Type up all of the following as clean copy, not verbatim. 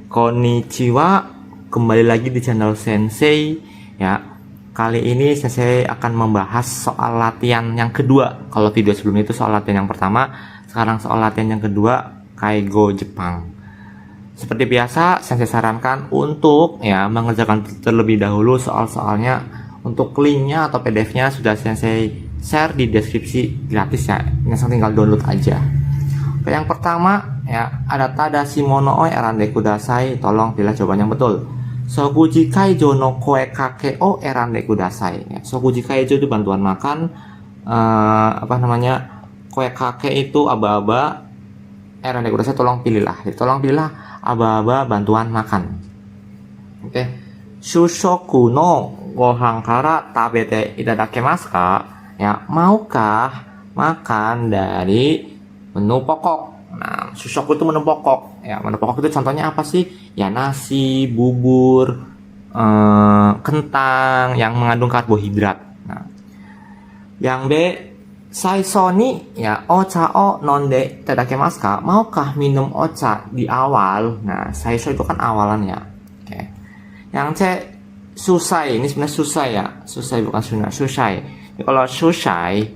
Konnichiwa, kembali lagi di channel Sensei ya. Kali ini Sensei akan membahas soal latihan yang kedua. Kalau video sebelumnya itu soal latihan yang pertama, sekarang soal latihan yang kedua, Kaigo Jepang. Seperti biasa, Sensei sarankan untuk ya mengerjakan terlebih dahulu soal-soalnya. Untuk linknya atau PDF-nya sudah Sensei share di deskripsi gratis ya. Sensei tinggal download aja. Yang pertama ya, ada tadashi mono o erande kudasai, tolong pilih jawaban yang betul. Sokuji kaijo no koe kake o erande kudasai ya. Sokuji kaijo itu bantuan makan, koe kake itu aba-aba, erande kudasai tolong pilihlah. Jadi, tolong pilihlah aba-aba bantuan makan. Oke. Shushoku no gohan kara tabete itadakimasu ka? Ya, maukah makan dari menu pokok? Nah, sushoku itu menu pokok. Ya, menu pokok itu contohnya apa sih? Ya, nasi, bubur, kentang yang mengandung karbohidrat. Nah, yang B, saiso ni ya ocha o nonde itadakimasu ka? Maukah minum ocha di awal? Nah, saiso itu kan awalan ya. Oke. Yang C, susai. Ini sebenarnya susai ya. Susai bukan sunai, susai. Jadi, kalau susai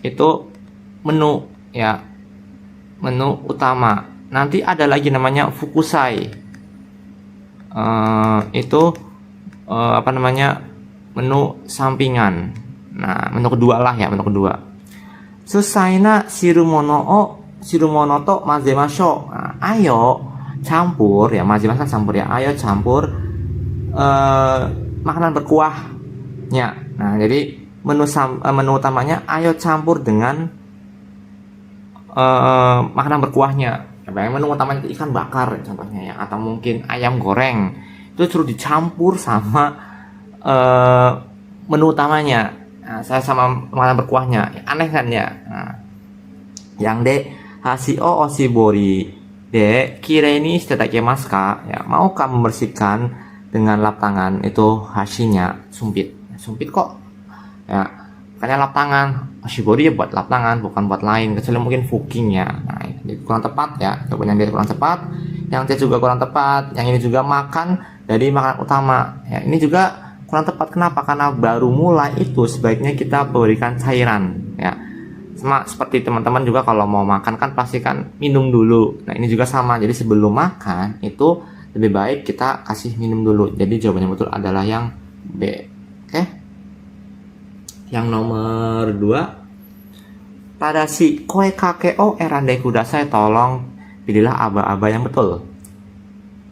itu menu ya, menu utama. Nanti ada lagi namanya fukusai. Menu sampingan. Nah, menu kedua lah ya, menu kedua. Susaina shirumono to mazemasho. Nah, ayo campur ya, mazemasho campur ya. Ayo campur makanan berkuahnya. Nah, jadi menu utamanya ayo campur dengan makanan berkuahnya. Menu utamanya itu ikan bakar contohnya ya, atau mungkin ayam goreng. Itu suruh dicampur sama menu utamanya. Nah, saya sama makanan berkuahnya. Aneh kan ya? Nah, yang D, hasio oshibori de kireni shitadakimasu ka? Ya, maukah membersihkan dengan lap tangan? Itu hashinya sumpit. Sumpit kok? Ya, makanya lap tangan. Shibori ya buat lap tangan, bukan buat lain, kecuali mungkin fuking ya. Nah, ini kurang tepat ya. Jawaban yang dia kurang tepat. Yang C juga kurang tepat. Yang ini juga makan dari makanan utama. Ya, ini juga kurang tepat. Kenapa? Karena baru mulai itu sebaiknya kita berikan cairan. Ya, sama seperti teman-teman juga kalau mau makan kan pasti kan minum dulu. Nah, ini juga sama. Jadi sebelum makan itu lebih baik kita kasih minum dulu. Jadi jawabannya betul adalah yang B. Oke? Yang nomor 2, tadashi koe kake o erande kudasai, tolong pilihlah aba-aba yang betul.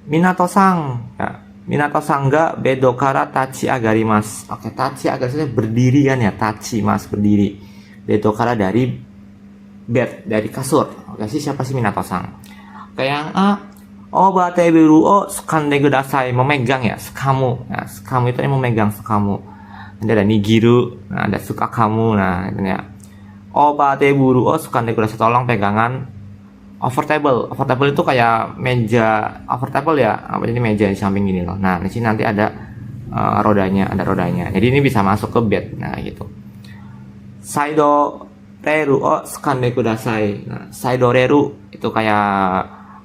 Minato-san ya, Minato-san ga bedo kara tachi agarimasu. Oke, tachi agarimasu berdiri kan ya, tachi mas berdiri. Bedo kara dari bed, dari kasur. Oke, siapa sih Minato-san? Oke, yang A, obate biru o sukande kudasai, memegang ya, sekamu. Nah, sekamu itu yang memegang sekamu. Nanti ada nigiru, nah, ada suka kamu, nah itu ya. Obate buru o sukande kudasai, tolong pegangan overtable. Overtable itu kayak meja overtable ya, apa ini meja di samping gini loh. Nah, di sini nanti ada rodanya, ada rodanya. Jadi ini bisa masuk ke bed, nah gitu. Saido reru o sukande kudasai. Nah, saido reru itu kayak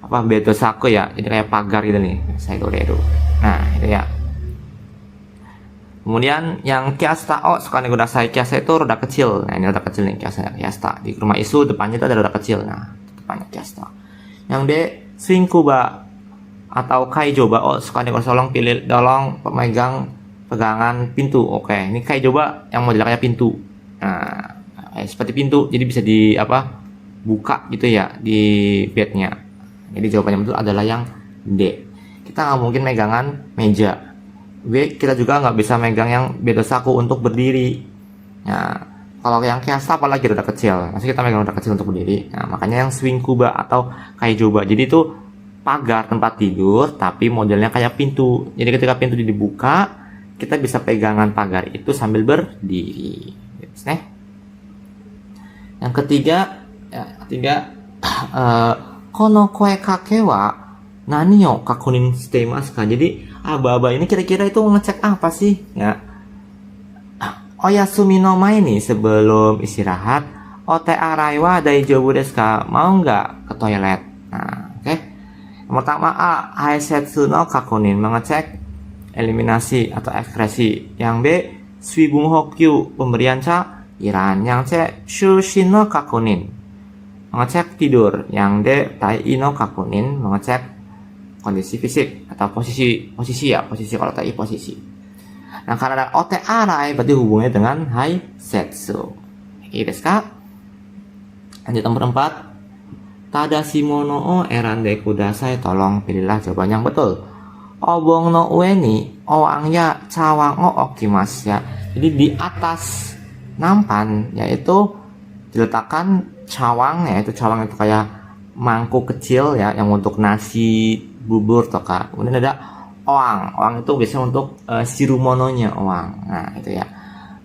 apa, beto saku ya, jadi kayak pagar gitu nih, saido reru. Nah, itu ya. Kemudian yang kiasta o sukande kudasai, kiasta itu roda kecil. Nah, ini roda kecil nih kiasta. Di rumah isu depannya itu ada roda kecil. Nah, depannya kiasta. Yang D, swingkuba atau kaijoba o sukande kudasai, tolong pilih, tolong pegangan pintu. Oke, ini kaijoba yang modelnya kayak pintu. Nah, seperti pintu, jadi bisa buka gitu ya di bednya. Jadi jawabannya betul adalah yang D. Kita nggak mungkin megangan meja. B, kita juga nggak bisa megang yang bedo saku untuk berdiri. Nah, kalau yang kiasta apalagi roda kecil, masih kita megang roda kecil untuk berdiri. Nah, makanya yang swing kuba atau kaijoba. Jadi itu pagar tempat tidur, tapi modelnya kayak pintu. Jadi ketika pintu dibuka, kita bisa pegangan pagar itu sambil berdiri. Yang ketiga, kono koe kake wa nani yo kakunin shiteimasu ka? Jadi aba-aba ini kira-kira itu ngecek apa sih ya? Oyasumi no mae nih, sebelum istirahat, ote arai wa daijoubu desu ka? Mau nggak ke toilet? Nah, oke. Yang pertama A, haisetsu no kakunin, mengecek eliminasi atau ekskresi. Yang B, suibung hokyu, pemberian cairan. Yang C, shushin no kakunin, mengecek tidur. Yang D, tai no kakunin, mengecek kondisi fisik atau posisi kalau tai posisi. Nah, karena ada ote arai berarti hubungannya dengan haisetsu. Oke, desu ka? Lanjut nomor 4. Tadashi mono o erande kudasai, tolong pilihlah jawaban yang betul. Obong no ue ni owangnya cawang o okimasu ya. Jadi di atas nampan yaitu diletakkan cawang, yaitu cawang itu kayak mangkuk kecil ya yang untuk nasi, bubur toka. Kemudian ada owang itu biasanya untuk sirumononya owang. Nah, itu ya.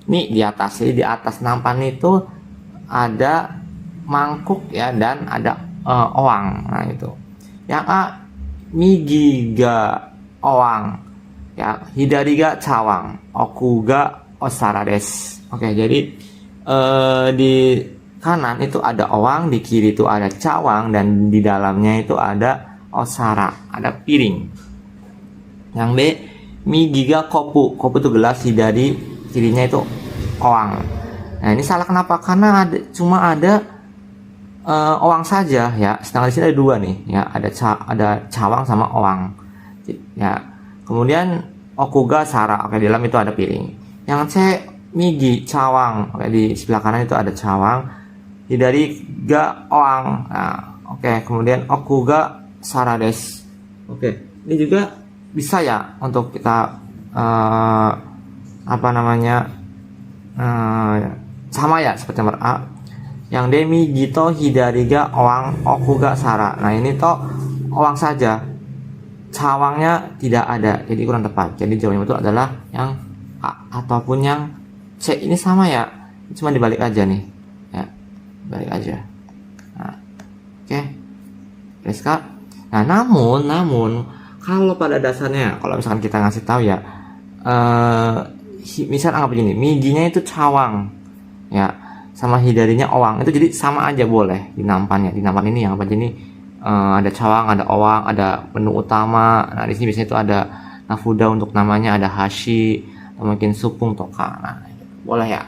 Ini di atas, jadi di atas nampan itu ada mangkuk ya dan ada owang. Nah, itu. Yang A, migi ga owang ya, hidari ga cawang, oku ga osara des. Oke, jadi di kanan itu ada owang, di kiri itu ada cawang, dan di dalamnya itu ada osara, ada piring. Yang B, migi ga kopu, kopu itu gelas, hidari kirinya itu owang. Nah, ini salah kenapa? Karena cuma ada owang saja ya, sedangkan di sini ada dua nih ya, ada cawang sama owang ya. Kemudian okuga sara, oke, di dalam itu ada piring. Yang C, migi cawang, oke, di sebelah kanan itu ada cawang, hidari ga owang. Nah, oke, kemudian okuga sara des. Oke, ini juga bisa ya untuk kita sama ya seperti nomor A. Yang demi gito hidari ga owang okuga sara. Nah, ini toh owang saja, cawangnya tidak ada, jadi kurang tepat. Jadi jawabannya itu adalah yang A ataupun yang C. Ini sama ya, cuma dibalik aja nih ya, balik aja. Nah, oke, guys kak. Nah, namun kalau pada dasarnya, kalau misalkan kita ngasih tahu ya, misal anggap begini, miginya itu cawang ya, sama hidarinya owang, itu jadi sama aja boleh di nampannya. Di nampan ini yang apa, jadi ada cawang, ada owang, ada menu utama. Nah, di sini biasanya itu ada nafuda untuk namanya, ada hashi atau mungkin supung toka. Nah, boleh ya.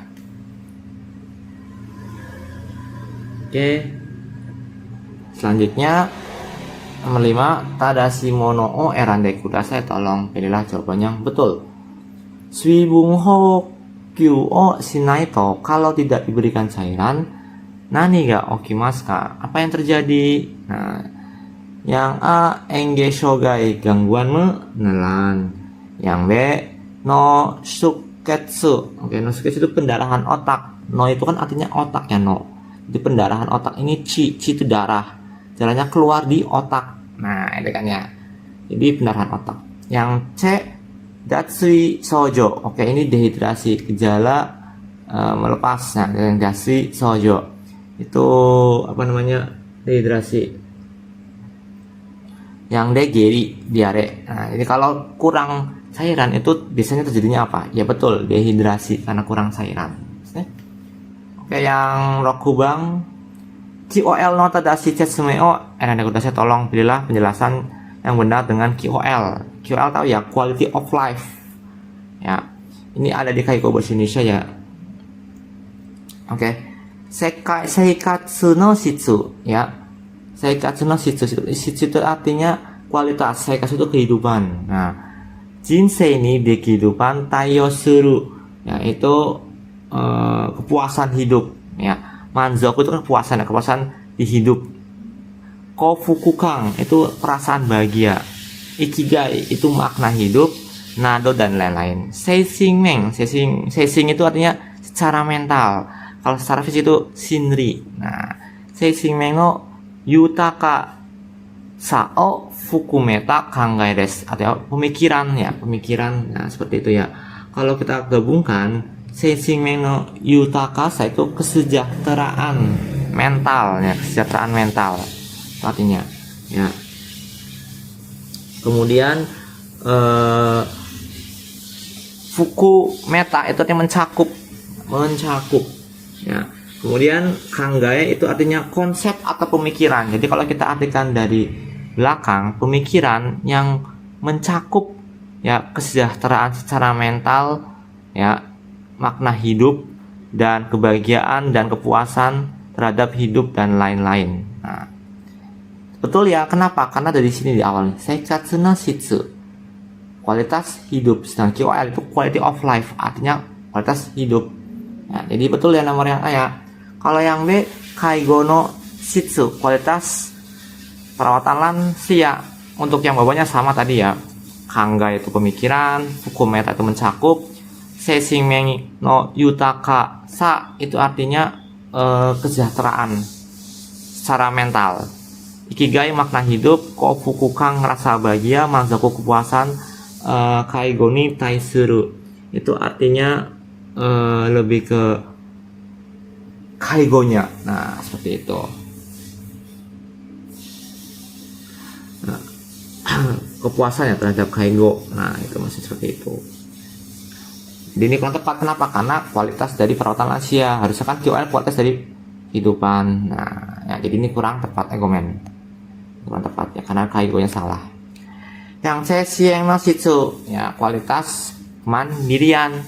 Oke, selanjutnya nomor 5, tadashi mono o erande kudasai, tolong pilihlah jawaban yang betul. Suibung hokyu o shinai to, kalau tidak diberikan cairan, nani ga okimasu ka, apa yang terjadi? Nah, yang A, enge shogai, gangguan menelan. Yang B, no shuketsu. Oke, no shuketsu itu pendarahan otak. No itu kan artinya otak ya, no. Di pendarahan otak ini chi itu darah, jalannya keluar di otak. Nah, itu kan ya, jadi pendarahan otak. Yang C, datsui sojo. Oke, ini dehidrasi, gejala melepas. Nah, yang datsui sojo itu apa namanya, dehidrasi. Yang D, geri, diare. Nah, jadi kalau kurang cairan itu biasanya terjadinya apa? Ya betul, dehidrasi karena kurang cairan. Oke, yang rokubang QOL no tadashi chetsumeo erande kudasai, tolong pilihlah penjelasan yang benar dengan QOL. QOL tahu ya, quality of life ya, ini ada di Kaikou Bahasa Indonesia ya. Oke, seikatsu no shitsu ya, seikatsu no shitsu itu artinya kualitas, seikatsu itu kehidupan. Nah, jinsei ni di kehidupan, taiyo suru ya, itu kepuasan hidup ya. Manzoku itu kepuasan ya, kepuasan di hidup. Kofukukang itu perasaan bahagia. Ikigai itu makna hidup. Nado dan lain-lain. Seisingmeng, seising itu artinya secara mental. Kalau secara fisik itu shinri. Nah, seisingmeng no yutaka sao fukumeta kangai desu, artinya pemikiran ya, pemikiran. Nah, seperti itu ya. Kalau kita gabungkan, seisingmeng no yutaka itu kesejahteraan mental ya, kesejahteraan mental artinya ya. Kemudian fuku meta itu artinya mencakup ya. Kemudian kangai itu artinya konsep atau pemikiran. Jadi kalau kita artikan dari belakang pemikiran yang mencakup ya kesejahteraan secara mental, ya makna hidup dan kebahagiaan dan kepuasan terhadap hidup dan lain-lain. Nah, betul ya, kenapa? Karena dari sini di awal seikatsu no shitsu, kualitas hidup, sedang QOL itu quality of life, artinya kualitas hidup. Ya, jadi betul ya nomor yang A ya. Kalau yang B, kaigo no shitsu, kualitas perawatan lansia. Untuk yang bawahnya sama tadi ya. Kangga itu pemikiran, fukumeta itu mencakup, seishingen no yutaka sa itu artinya kesejahteraan secara mental. Ikigai makna hidup, kofukukan rasa bahagia, manzaku kepuasan, kaigo ni taisuru itu artinya lebih ke kaigonya. Nah, seperti itu. Nah, kepuasannya terhadap kaigo. Nah, itu masih seperti itu. Jadi ini kurang tepat. Kenapa? Karena kualitas dari perawatan lansia harusnya kan QOL kualitas dari kehidupan. Nah, ya, jadi ini kurang tepat komen. Kurang tepat ya, karena kaigonya salah. Yang C, sieng no shitsu, ya kualitas mandirian.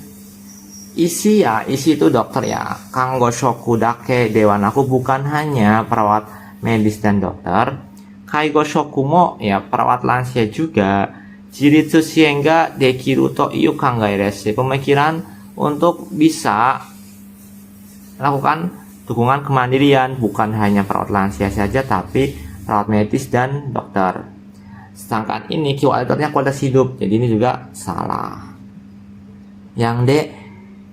Isi ya, isi itu dokter ya. Kanggo shoku dake dewan, aku bukan hanya perawat medis dan dokter. Kaigo shoku mo ya perawat lansia juga. Jiritsu shienga dekiru to iu kangai desu, pemikiran untuk bisa lakukan dukungan kemandirian, bukan hanya perawat lansia saja tapi perawat medis dan dokter. Sedangkan ini QOL-nya kualitas hidup, jadi ini juga salah. Yang D,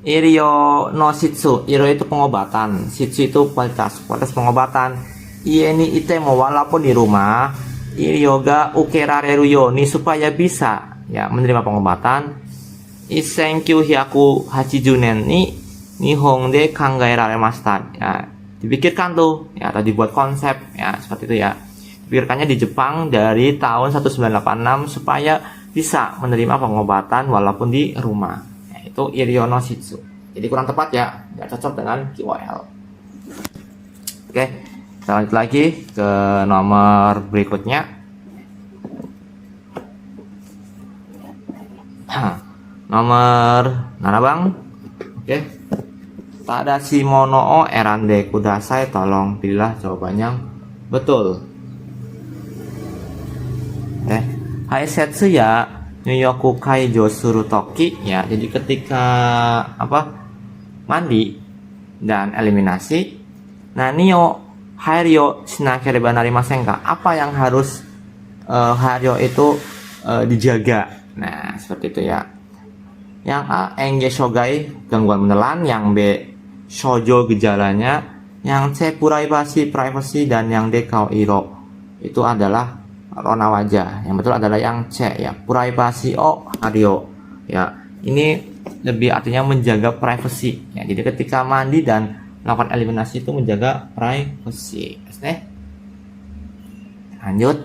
irio no shitsu, irio itu pengobatan, shitsu itu kualitas pengobatan. Ini itemo walaupun di rumah, irio ga ukerareru yo ni supaya bisa ya menerima pengobatan. Isenkyu hyaku hachijunen ni nihon de kangaeraremashita. Ya, dipikirkan tuh ya, atau dibuat konsep ya seperti itu ya. Dipikirkannya di Jepang dari tahun 1986 supaya bisa menerima pengobatan walaupun di rumah. Ya, itu irio no shitsu. Jadi kurang tepat ya, nggak cocok dengan QOL. Oke, kita lanjut lagi ke nomor berikutnya. Nomor mana bang? Oke. Tadashi mono o erande kudasai, tolong pilihlah jawaban yang betul. Haisetsu ya Nyoyoku kaijo suru toki ya. Jadi ketika mandi dan eliminasi, naniyo hairyo shinakereba narimasen ka, apa yang harus hairyo itu dijaga. Nah, seperti itu ya. Yang A, enge shogai, gangguan menelan. Yang B, shoujo, gejalanya. Yang C, privacy, dan yang D, kaoiro, itu adalah warna wajah. Yang betul adalah yang C ya, privacy o hario ya. Ini lebih artinya menjaga privacy ya. Jadi ketika mandi dan melakukan eliminasi itu menjaga privacy. Lanjut,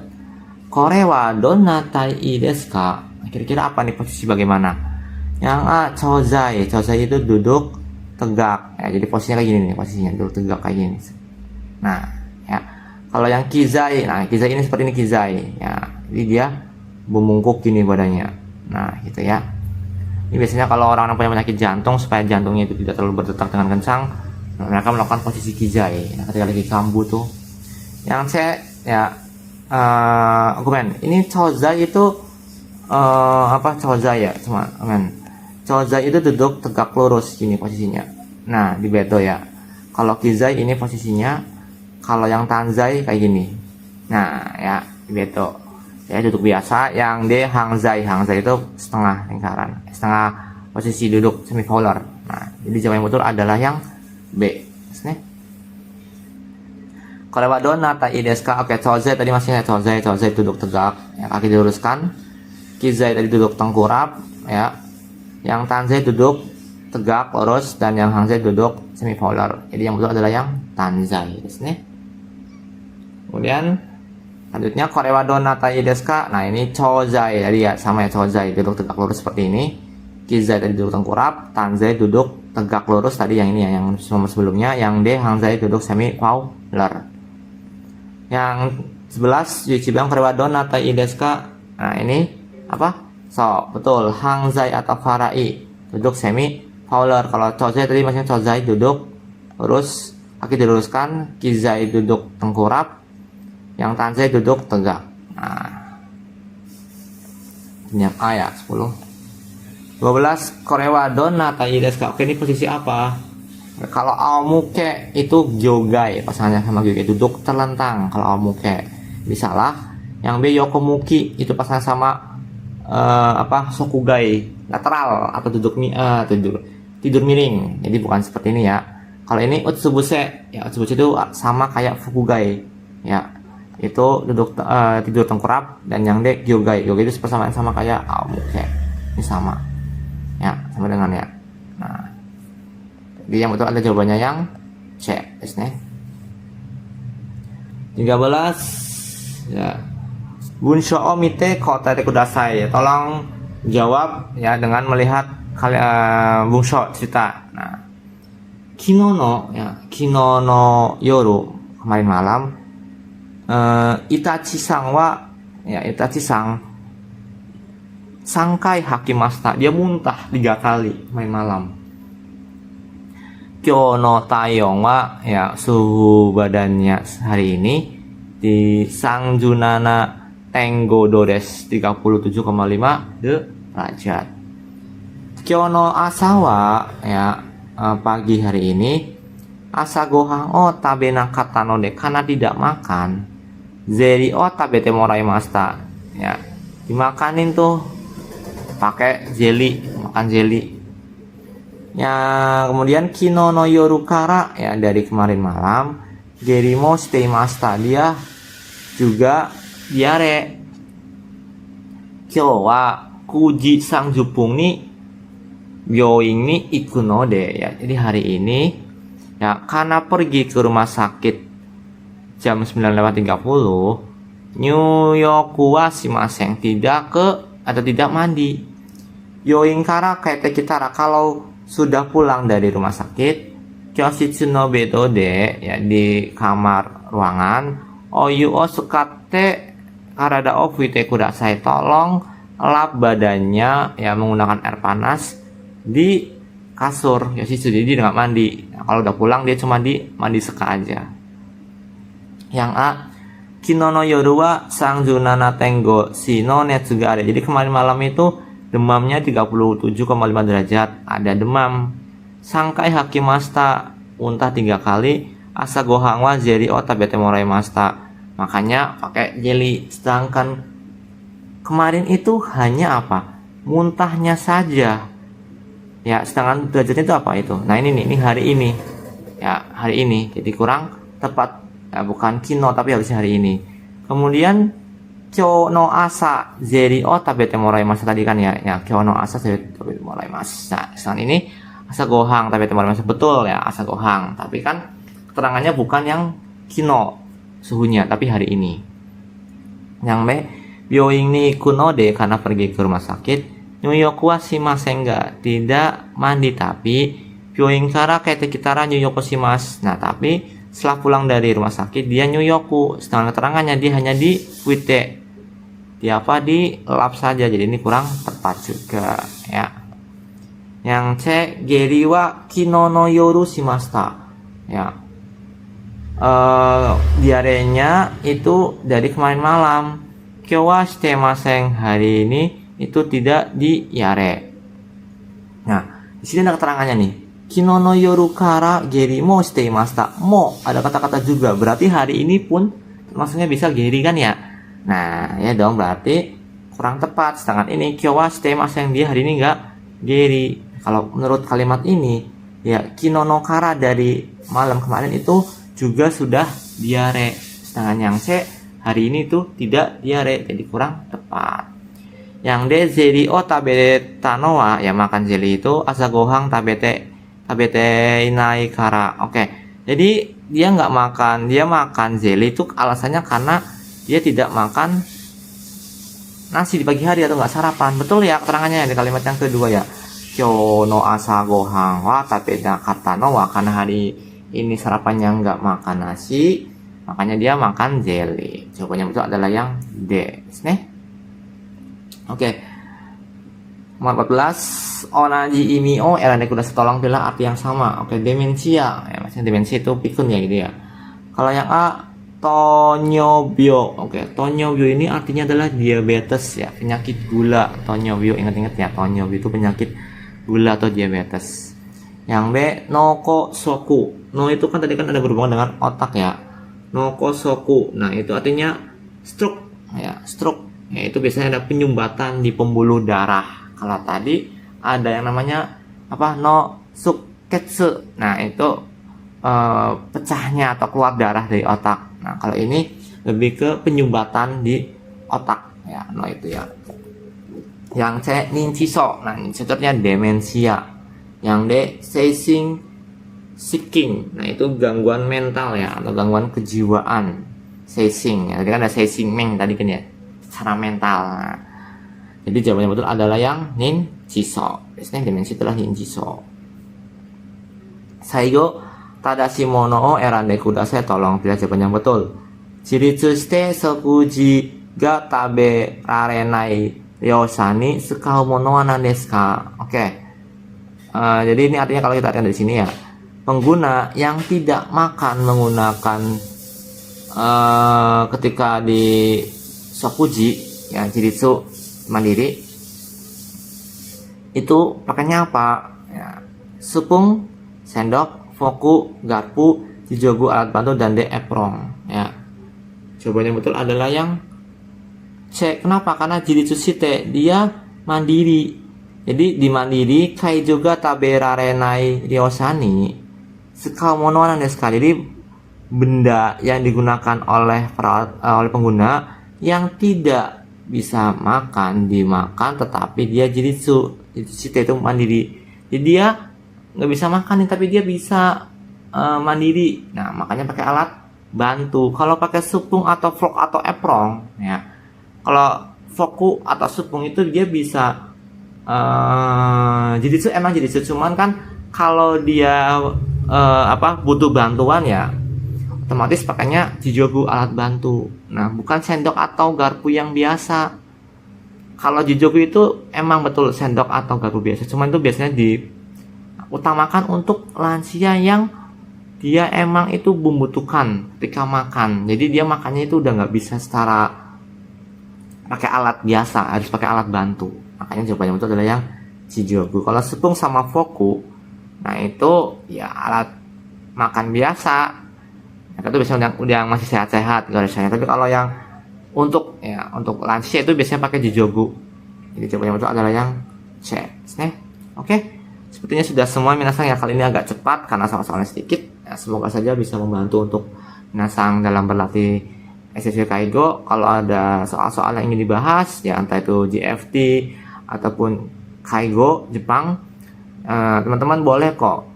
kore wa donna tai desu ka? Kira-kira apa nih posisi bagaimana? Yang A, chozai. Chozai itu duduk tegak ya. Jadi posisinya kayak gini nih, posisinya duduk tegak kayak gini. Nah ya, kalau yang kizai, nah kizai ini seperti ini kizai ya. Jadi dia membungkuk gini badannya. Nah gitu ya. Ini biasanya kalau orang yang punya penyakit jantung, supaya jantungnya itu tidak terlalu berdetak dengan kencang, mereka melakukan posisi kizai. Nah, ketika lagi kambuh tuh. Yang C ya, ini chozai itu chozai ya, cuma chozai itu duduk tegak lurus gini posisinya. Nah di beto ya. Kalau kizai ini posisinya, kalau yang tanzai kayak gini. Nah ya di beto ya, duduk biasa. Yang D, hangzai. Hangzai itu setengah lingkaran, setengah posisi duduk semipolar. Nah jadi jawaban yang betul adalah yang B. Kalau wadona tai desu ka? Oke, chozai tadi masih chozai duduk tegak ya, kaki diluruskan. Kizai tadi duduk tengkurap ya. Yang tanzai duduk tegak lurus, dan yang hangzai duduk semipolar. Jadi yang betul adalah yang tanzai. Kemudian selanjutnya kore wa donna tai desu ka? Nah ini chozai tadi ya, sama ya, chozai duduk tegak lurus seperti ini. Kizai tadi duduk tengkurap, tanzai duduk tegak lurus tadi yang ini ya, yang sebelumnya. Yang D, hangzai duduk semi polar. Yang 11 Yuichiban korewa donata ii desu ka? Nah ini apa? So, betul. Hangzai atau farai duduk semi fowler. Kalau chozai tadi maksudnya chozai duduk lurus, kaki diluruskan, kizai duduk tengkurap, yang tanzai duduk tegak. Nah, ini A ya, 10. 12 korewa donata ii desu ka? Oke, ini posisi apa? Kalau aomuke itu gyogai, pasangannya sama gyogai, duduk terlentang. Kalau aomuke bisa lah. Yang B yokomuki itu pasangan sama sokugai, lateral atau tidur miring. Jadi bukan seperti ini ya. Kalau ini utsubuse, ya utsubuse itu sama kayak fukugai, ya itu duduk tidur tengkurap. Dan yang D gyogai, gyogai itu persamaan sama kayak aomuke, ini sama. Ya, sama dengan ya. Nah, jadi yang betul ada jawabannya yang C. 13 ya. Bunsho o mite kotaete kudasai. Tolong jawab ya dengan melihat bunsho cerita. Nah, kino no yoru, kemarin malam, Itachi-san sangkai hakimasta, dia muntah 3 kali main malam. Kyo no tayong wa, ya suhu badannya hari ini di Sangjunana Tenggo Dores 37,5 derajat. Kyo no asawa, ya pagi hari ini, asa gohan o tabe nakata no de, karena tidak makan, zeri o tabete moraimashita, ya dimakanin tuh pakai jelly, makan jelly. Ya, kemudian kino no yoru kara, ya dari kemarin malam, gerimo shiteimashita, dia juga diare. Kyo wa kuji sang jupung ni byoin ni iku no de, ya jadi hari ini ya karena pergi ke rumah sakit jam 9:30, nyuyoku wa shimasen, tidak mandi. Yoin kara kaite kitara, kalau sudah pulang dari rumah sakit, kyoshitsu no bedo de, ya di kamar ruangan, oyu o sukate karada o fuite kudasai, tolong lap badannya ya menggunakan air panas di kasur. Yoshitsu, jadi dia nggak mandi. Nah, kalau udah pulang dia cuma mandi seka aja. Yang A, kino no yoru wa sangjunana tenggo shi no netsu ga ada. Jadi kemarin malam itu demamnya 37,5 derajat, ada demam. Sangkai hakimashita, muntah 3 kali. Asa gohan wa zeri o tabete moraimashita, makanya pakai jelly. Sedangkan kemarin itu hanya apa? Muntahnya saja. Ya, sedangkan derajatnya itu apa itu? Nah, ini nih, ini hari ini. Ya, hari ini. Jadi kurang tepat. Ya, bukan kino tapi harusnya hari ini. Kemudian kyo no asa zeri o tabete moraimashita tadi kan ya. Ya, kyo no asa zeri tabete moraimashita. Sedangkan ini asa gohang tabete moraimashita, betul ya, asa gohang. Tapi kan keterangannya bukan yang kino suhunya, tapi hari ini. Yang B, byoin ni kuno de, karena pergi ke rumah sakit. Nyuyoku wa shimasen ga, tidak mandi, tapi byoin kara kaite kitara nyuyoku shimasu. Nah, tapi setelah pulang dari rumah sakit dia nyuyoku. Sedangkan keterangannya dia hanya di fuite, dia di lap saja, jadi ini kurang tepat juga ya. Yang C, geri wa kino no yoru shimashita, ya diarenya itu dari kemarin malam. Kyo wa shitemasen, hari ini itu tidak diare. Nah, di sini ada keterangannya nih. Kino no yoru kara geri mo shiteimashita. Mo ada kata-kata juga, berarti hari ini pun maksudnya bisa geri kan ya. Nah, ya dong, berarti kurang tepat. Sedangkan ini kyo wa shiteimasen, dia hari ini enggak geri. Kalau menurut kalimat ini, ya kino no kara dari malam kemarin itu juga sudah diare. Sedangkan yang C, hari ini tuh tidak diare, jadi kurang tepat. Yang D, zeri o tabete tanowa, ya makan jelly itu asa gohang tabete inai kara. Oke, jadi dia nggak makan, dia makan jelly itu alasannya karena dia tidak makan nasi di pagi hari atau nggak sarapan. Betul ya keterangannya di kalimat yang kedua ya. Kyo no asa gohang wa tabete kata no wa, karena hari ini sarapannya nggak makan nasi, makanya dia makan jelly. Jawabannya betul adalah yang D. Oke. Nomor 14, onaji imi o erane kudasai tolong bila arti yang sama. Oke, demensia. Ya, maksudnya demensia itu pikun ya gitu ya. Kalau yang A, tonyobyo. Oke, tonyobyo ini artinya adalah diabetes ya, penyakit gula. Tonyobyo, ingat-ingat ya, tonyobyo itu penyakit gula atau diabetes. Yang B, nokosoku. No itu kan tadi kan ada berhubungan dengan otak ya. Nokosoku. Nah, itu artinya stroke ya, stroke. Ya, itu biasanya ada penyumbatan di pembuluh darah. Kalau tadi ada yang namanya apa? No suketsu. Nah, itu pecahnya atau keluar darah dari otak. Nah, kalau ini lebih ke penyumbatan di otak ya. No itu ya. Yang C, ninchiso. Nah, ninchiso-nya demensia. Yang D, seising seeking. Nah, itu gangguan mental ya atau gangguan kejiwaan. Seising ya. Tadi kan ada seising meng tadi kan ya. Secara mental. Nah, jadi jawabannya betul adalah yang ninchiso. Biasanya demensi itulah ninchiso. Saigo tadashi mono o erande kudasai. Tolong pilih jawaban yang betul. Jiritsu shite sokuji ga tabe rarenai ryosa ni sukau mono wa nan desu ka? Oke. Jadi ini artinya kalau kita lihat dari sini ya, pengguna yang tidak makan menggunakan ketika di sokuji ya, jiritsu mandiri itu pakainya apa ya, supung, sendok, foku, garpu, jijogu alat bantu, dan D apron ya. Jawabannya betul adalah yang C. Kenapa? Karena jiritsu shite dia mandiri. Jadi di mandiri kai juga taberarenai ryosani sekau mono nan desu ka. Jadi benda yang digunakan oleh pengguna yang tidak bisa makan dimakan, tetapi dia jiritsu. Jiritsu itu mandiri. Jadi dia nggak bisa makan tapi dia bisa mandiri. Nah, makanya pakai alat bantu. Kalau pakai supung atau fork atau apron ya. Kalau foku atau supung itu dia bisa jiritsu, emang jiritsu, cuman kan kalau dia butuh bantuan ya otomatis pakainya jijogu, alat bantu. Nah, bukan sendok atau garpu yang biasa. Kalau jijogu itu emang betul sendok atau garpu biasa, cuman itu biasanya diutamakan untuk lansia yang dia emang itu membutuhkan ketika makan. Jadi dia makannya itu udah nggak bisa secara pakai alat biasa, harus pakai alat bantu. Makanya jawabannya betul adalah yang jijogu. Kalau sepung sama foku, nah itu ya alat makan biasa. Itu biasanya yang masih sehat-sehat garisnya. Tapi kalau yang untuk lansia itu biasanya pakai jijogu. Jadi jawabannya betul adalah yang C. Oke. Sepertinya sudah semua minasang ya, kali ini agak cepat karena soal-soalnya sedikit. Ya, semoga saja bisa membantu untuk minasang dalam berlatih SSW Kaigo. Kalau ada soal-soal yang ingin dibahas ya, entah itu GFT ataupun Kaigo Jepang, teman-teman boleh kok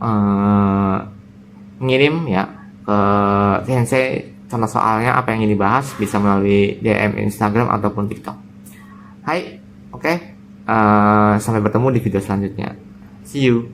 ngirim ya ke sensei contoh soalnya apa yang ingin dibahas, bisa melalui DM Instagram ataupun TikTok. Hai, oke. Sampai bertemu di video selanjutnya. See you.